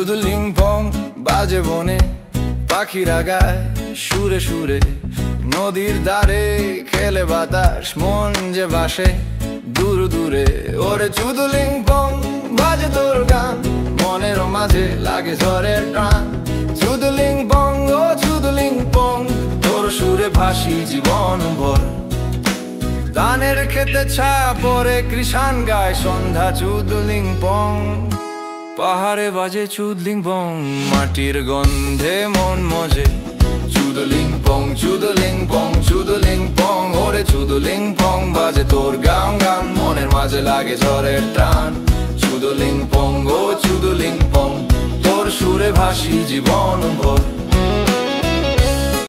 চুদলিং পং বাজে বনে, পাখিরা গায় সুরে সুরে, নদীর ধারে খেলে বাতাস, মন যে বাসে দূর দূরে। ওরে চুদলিং পং বাজে তোর গান, মনের মাঝে লাগে ঝড়ের টান। চুদলিং পং ও চুদলিং পং, তোর সুরে ভাসি জীবন ভর। ধানের খেতে ছায়া পরে কৃষাণ গায় সন্ধ্যা চুদলিং পং। পাহাড়ে বাজে চুদলিং পং, মাটির গন্ধে মন মজে। চুদলিং পং চুদলিং পং চুদলিং পং, ওরে চুদলিং পং বাজে তোর গান গান, মনের মাঝে লাগে ঝড়ের টান। চুদলিং পং ও চুদলিং পং, তোর সুরে ভাসি জীবন ভর।